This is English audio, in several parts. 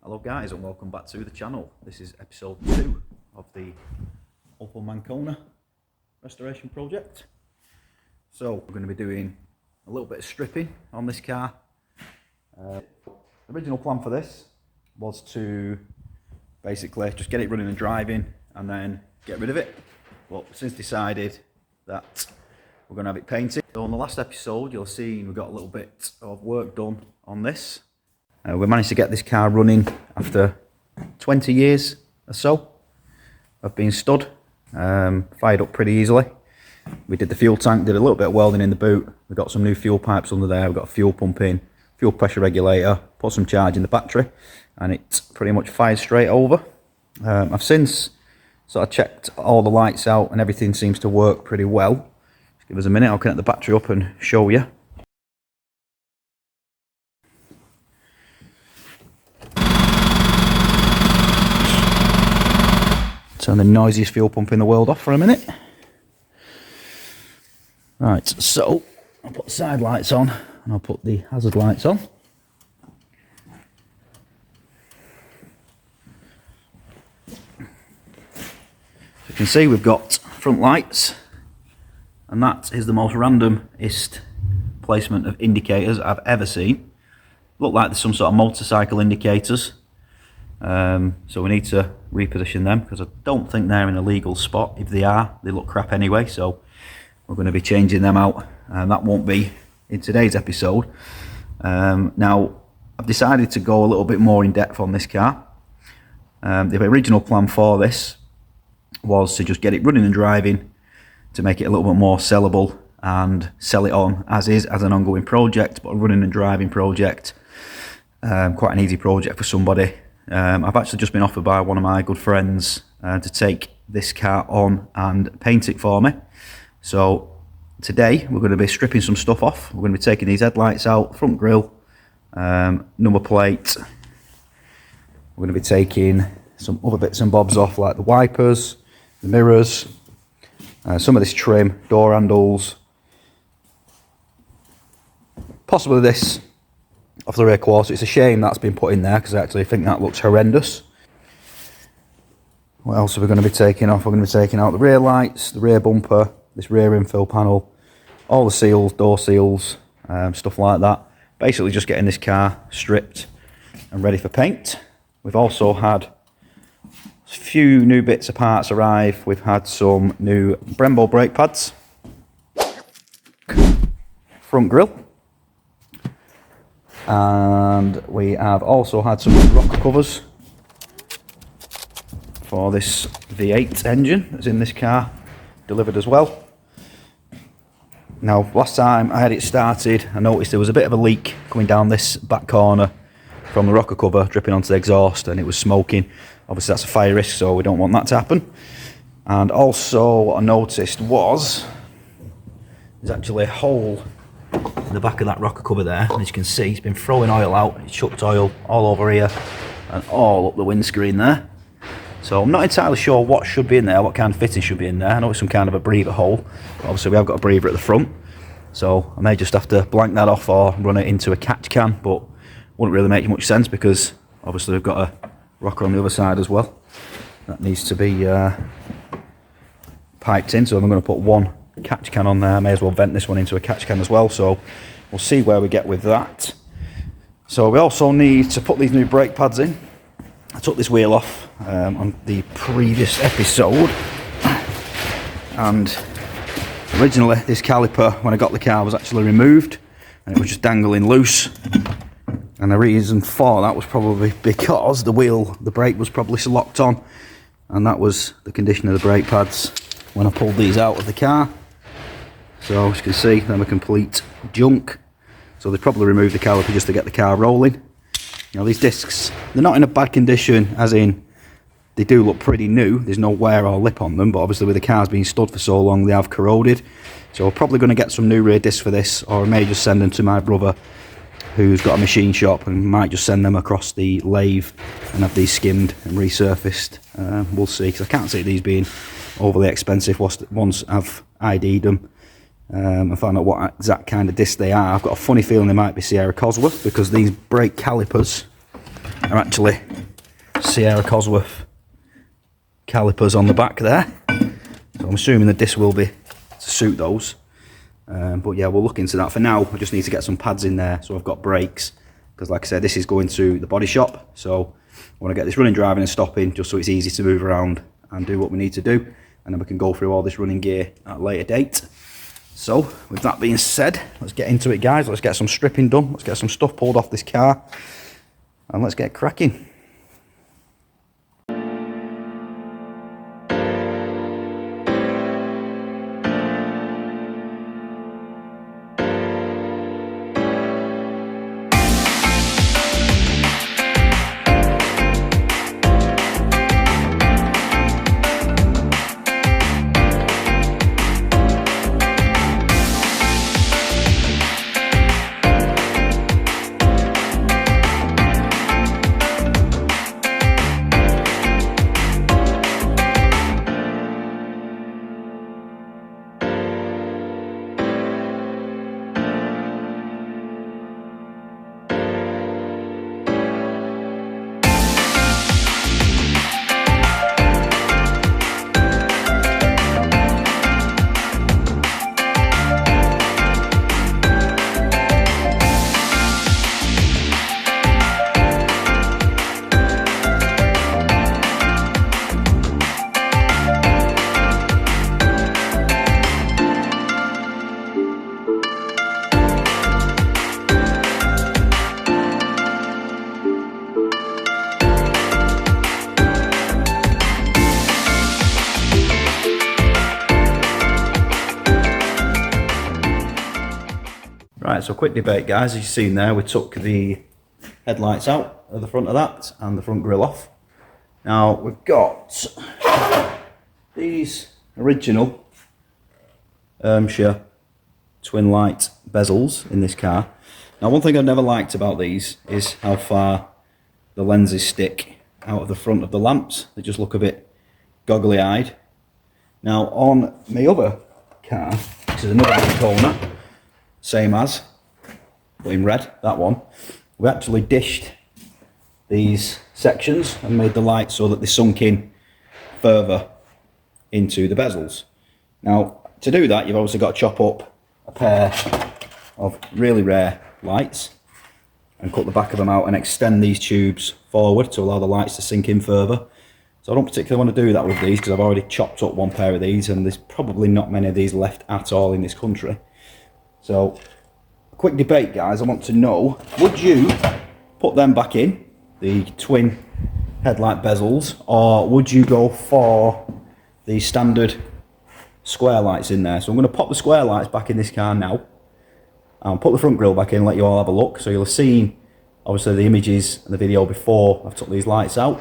Hello guys and welcome back to the channel. This is episode 2 of the Opel Mancona restoration project. So we're going to be doing a little bit of stripping on this car. The original plan for this was to basically just get it running and driving and then get rid of it. But since decided that we're going to have it painted. So on the last episode you'll see we got a little bit of work done on this. We managed to get this car running after 20 years or so of being stood. Fired up pretty easily. We did the fuel tank, did a little bit of welding in the boot. We got some new fuel pipes under there. We got a fuel pump in, fuel pressure regulator, put some charge in the battery, and it pretty much fired straight over. I've since sort of checked all the lights out and everything seems to work pretty well. Just give us a minute, I'll connect the battery up and show you. Turn the noisiest fuel pump in the world off for a minute. Right, so I'll put the side lights on and I'll put the hazard lights on. So you can see we've got front lights, and that is the most randomest placement of indicators I've ever seen. Look like there's some sort of motorcycle indicators. So we need to reposition them because I don't think they're in a legal spot. If they are, they look crap anyway, so we're going to be changing them out, and that won't be in today's episode. Now I've decided to go a little bit more in depth on this car. The original plan for this was to just get it running and driving to make it a little bit more sellable and sell it on as is, as an ongoing project, but a running and driving project. Quite an easy project for somebody. I've actually just been offered by one of my good friends to take this car on and paint it for me. So today we're going to be stripping some stuff off. We're going to be taking these headlights out, front grille, number plate. We're going to be taking some other bits and bobs off, like the wipers, the mirrors, some of this trim, door handles, possibly this off the rear quarter. It's a shame that's been put in there because I actually think that looks horrendous. What else are we going to be taking off? We're going to be taking out the rear lights, the rear bumper, this rear infill panel, all the seals, door seals, stuff like that. Basically just getting this car stripped and ready for paint. We've also had a few new bits of parts arrive. We've had some new Brembo brake pads, front grille, and we have also had some rocker covers for this V8 engine that's in this car delivered as well. Now last time I had it started I noticed there was a bit of a leak coming down this back corner from the rocker cover, dripping onto the exhaust, and it was smoking. Obviously that's a fire risk, so we don't want that to happen. And also what I noticed was there's actually a hole in the back of that rocker cover there, and as you can see it's been throwing oil out. It's chucked oil all over here and all up the windscreen there. So I'm not entirely sure what should be in there, what kind of fitting should be in there. I know it's some kind of a breather hole, but obviously we have got a breather at the front, so I may just have to blank that off or run it into a catch can, but wouldn't really make much sense because obviously we've got a rocker on the other side as well that needs to be piped in. So I'm going to put one catch can on there. I may as well vent this one into a catch can as well, so we'll see where we get with that. So we also need to put these new brake pads in. I took this wheel off on the previous episode, and originally this caliper when I got the car was actually removed and it was just dangling loose, and the reason for that was probably because the brake was probably locked on, and that was the condition of the brake pads when I pulled these out of the car. So as you can see, they're a complete junk. So they probably removed the caliper just to get the car rolling. Now these discs, they're not in a bad condition, as in they do look pretty new. There's no wear or lip on them, but obviously with the cars being stood for so long, they have corroded. So we're probably going to get some new rear discs for this, or I may just send them to my brother who's got a machine shop, and might just send them across the lathe and have these skimmed and resurfaced. We'll see, because I can't see these being overly expensive once I've ID'd them and find out what exact kind of disc they are. I've got a funny feeling they might be Sierra Cosworth, because these brake calipers are actually Sierra Cosworth calipers on the back there. So I'm assuming the disc will be to suit those. But yeah, we'll look into that. For now, I just need to get some pads in there so I've got brakes. Because like I said, this is going to the body shop. So I want to get this running, driving and stopping just so it's easy to move around and do what we need to do. And then we can go through all this running gear at a later date. So with that being said, let's get into it, guys. Let's get some stripping done. Let's get some stuff pulled off this car. And let's get cracking. Right, so quick debate, guys. As you've seen there, we took the headlights out of the front of that and the front grille off. Now we've got these original Ermshire twin light bezels in this car. Now one thing I've never liked about these is how far the lenses stick out of the front of the lamps. They just look a bit goggly eyed. Now on my other car, this is another Daytona, same as, but in red, that one, we actually dished these sections and made the lights so that they sunk in further into the bezels. Now to do that, you've obviously got to chop up a pair of really rare lights and cut the back of them out and extend these tubes forward to allow the lights to sink in further. So I don't particularly want to do that with these because I've already chopped up one pair of these and there's probably not many of these left at all in this country. So, a quick debate, guys. I want to know, would you put them back in, the twin headlight bezels, or would you go for the standard square lights in there? So I'm going to pop the square lights back in this car now. I'll put the front grille back in and let you all have a look. So you'll have seen, obviously, the images and the video before I've took these lights out.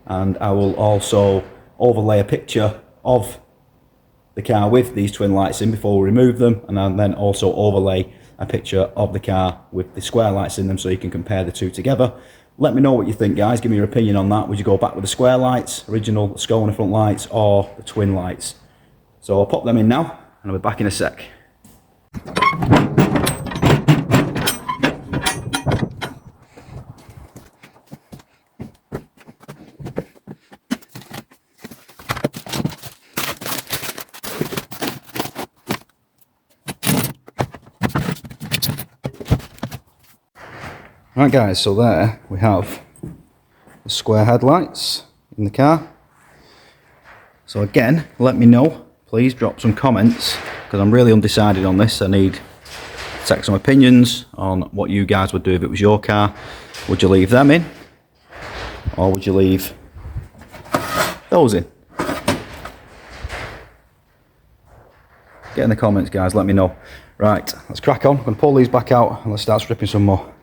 And I will also overlay a picture of the car with these twin lights in before we remove them, and I'll then also overlay a picture of the car with the square lights in them so you can compare the two together. Let me know what you think, guys. Give me your opinion on that. Would you go back with the square lights, original Scona front lights, or the twin lights? So I'll pop them in now and I'll be back in a sec. Right guys, so there we have the square headlights in the car. So again, let me know, please drop some comments because I'm really undecided on this. I need to take some opinions on what you guys would do if it was your car. Would you leave them in or would you leave those in? Get in the comments, guys, let me know. Right, let's crack on. I'm going to pull these back out and let's start stripping some more.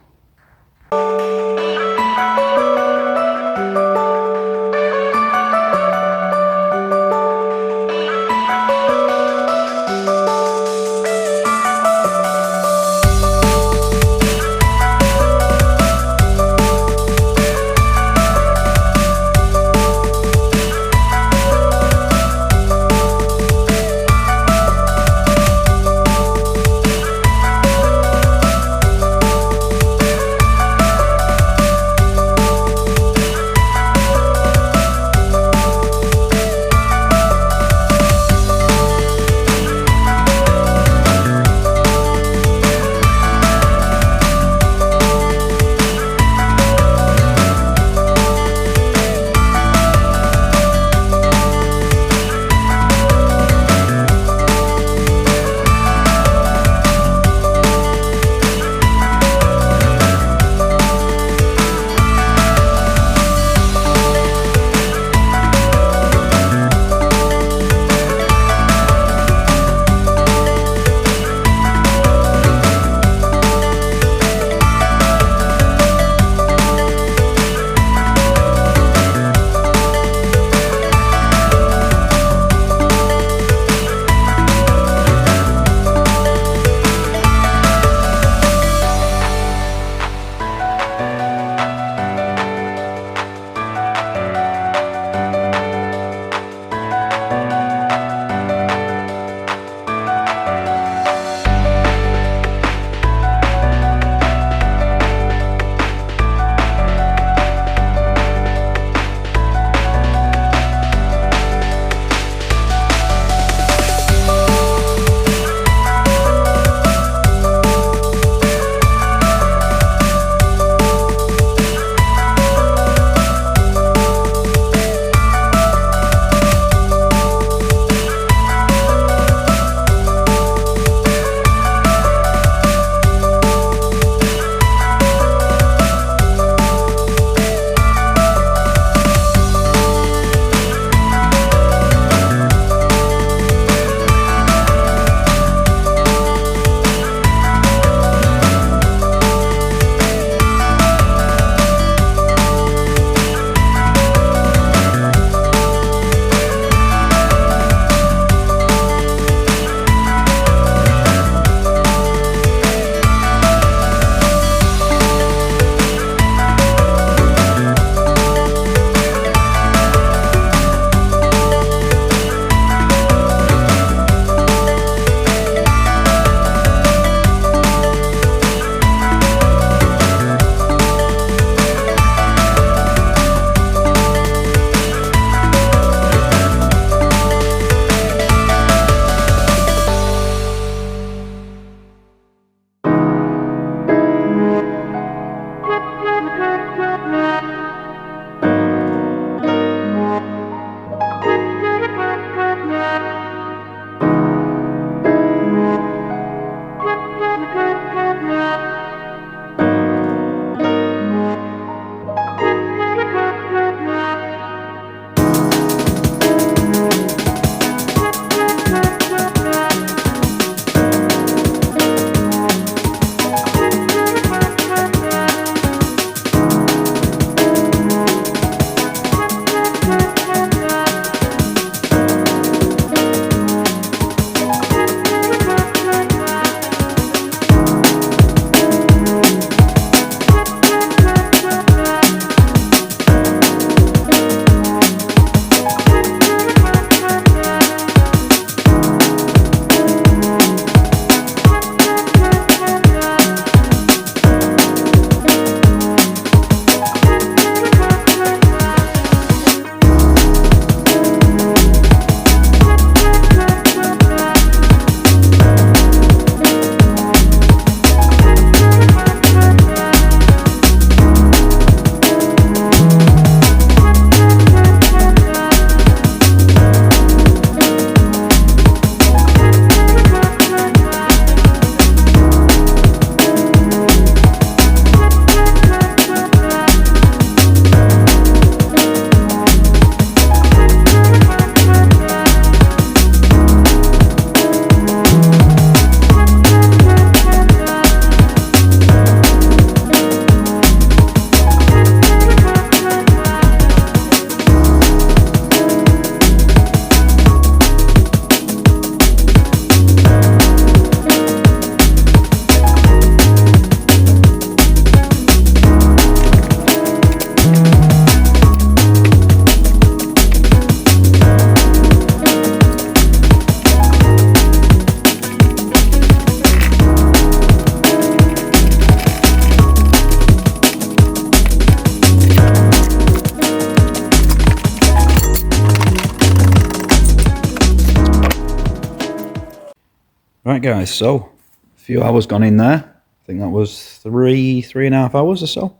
Right guys, so a few hours gone in there. I think that was three and a half hours or so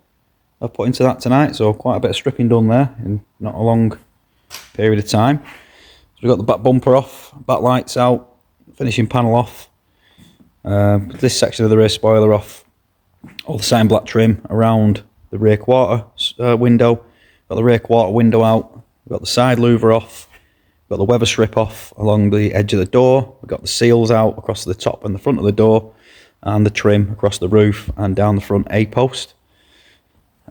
I've put into that tonight, so quite a bit of stripping done there in not a long period of time. So we've got the back bumper off, back lights out, finishing panel off, this section of the rear spoiler off, all the cyan black trim around the rear quarter window, got the rear quarter window out, we've got the side louver off, got the weather strip off along the edge of the door, we've got the seals out across the top and the front of the door, and the trim across the roof and down the front A-post.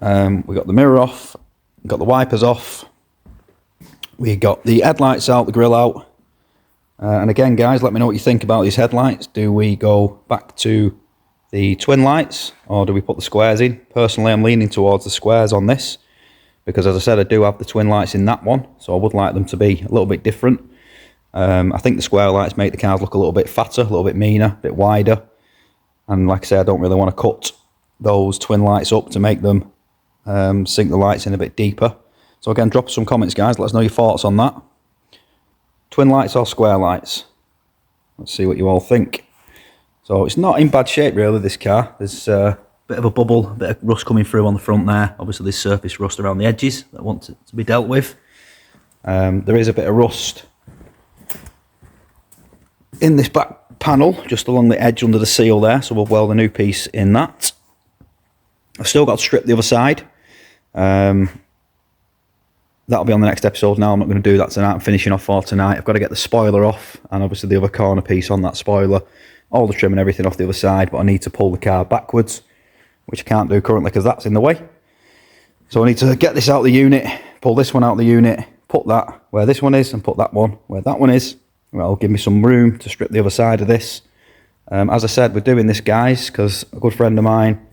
We got the mirror off, we got the wipers off, we got the headlights out, the grille out. And again guys, let me know what you think about these headlights. Do we go back to the twin lights or do we put the squares in? Personally, I'm leaning towards the squares on this because, as I said, I do have the twin lights in that one, so I would like them to be a little bit different. I think the square lights make the cars look a little bit fatter, a little bit meaner, a bit wider. And like I say, I don't really want to cut those twin lights up to make them sink the lights in a bit deeper. So again, drop us some comments guys, let us know your thoughts on that. Twin lights or square lights? Let's see what you all think. So it's not in bad shape really, this car. There's a bit of a bubble, a bit of rust coming through on the front there. Obviously there's surface rust around the edges that want to be dealt with. There is a bit of rust in this back panel, just along the edge under the seal there, so we'll weld a new piece in that. I've still got to strip the other side. That'll be on the next episode now. I'm not going to do that tonight. I'm finishing off for tonight. I've got to get the spoiler off and obviously the other corner piece on that spoiler, all the trim and everything off the other side, but I need to pull the car backwards, which I can't do currently because that's in the way. So I need to get this out of the unit, pull this one out of the unit, put that where this one is and put that one where that one is. That'll give me some room to strip the other side of this. As I said, we're doing this guys because a good friend of mine,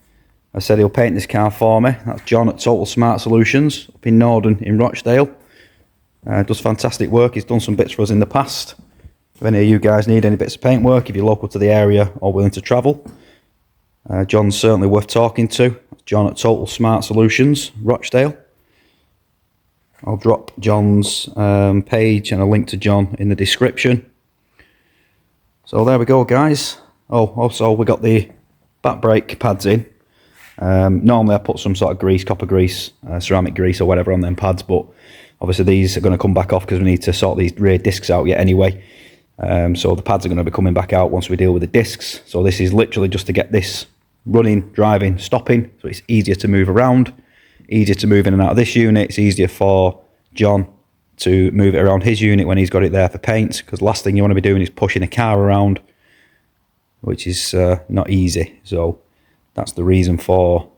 I said he'll paint this car for me. That's John at Total Smart Solutions up in Norden in Rochdale. Does fantastic work. He's done some bits for us in the past. If any of you guys need any bits of paint work, if you're local to the area or willing to travel, John's certainly worth talking to. John at Total Smart Solutions, Rochdale. I'll drop John's page and a link to John in the description. So there we go guys. Oh, also we got the back brake pads in. Normally I put some sort of grease, copper grease, ceramic grease or whatever on them pads, but obviously these are going to come back off because we need to sort these rear discs out yet anyway. So the pads are going to be coming back out once we deal with the discs. So this is literally just to get this running, driving, stopping, so it's easier to move around, easier to move in and out of this unit. It's easier for John to move it around his unit when he's got it there for paint, because the last thing you want to be doing is pushing a car around, which is not easy. So that's the reason for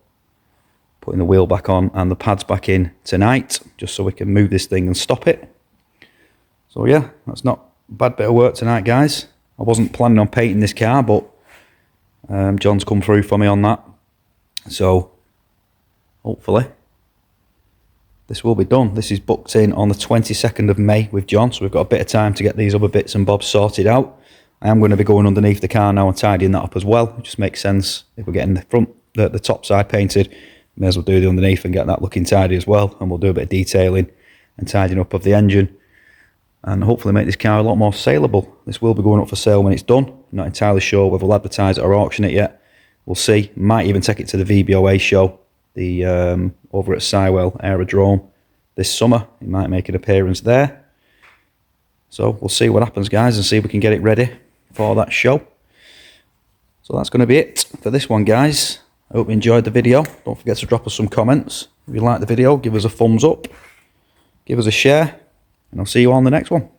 putting the wheel back on and the pads back in tonight, just so we can move this thing and stop it. So yeah, that's not a bad bit of work tonight guys. I wasn't planning on painting this car, but John's come through for me on that. So hopefully this will be done. This is booked in on the 22nd of May with John, so we've got a bit of time to get these other bits and bobs sorted out. I am going to be going underneath the car now and tidying that up as well. It just makes sense if we're getting the front, the top side painted, may as well do the underneath and get that looking tidy as well. And we'll do a bit of detailing and tidying up of the engine and hopefully make this car a lot more saleable. This will be going up for sale when it's done. I'm not entirely sure whether we'll advertise it or auction it yet. We'll see. Might even take it to the VBOA show, the over at Sywell Aerodrome this summer. It might make an appearance there. So we'll see what happens guys and see if we can get it ready for that show. So that's going to be it for this one guys. I hope you enjoyed the video. Don't forget to drop us some comments. If you like the video, give us a thumbs up, give us a share, and I'll see you on the next one.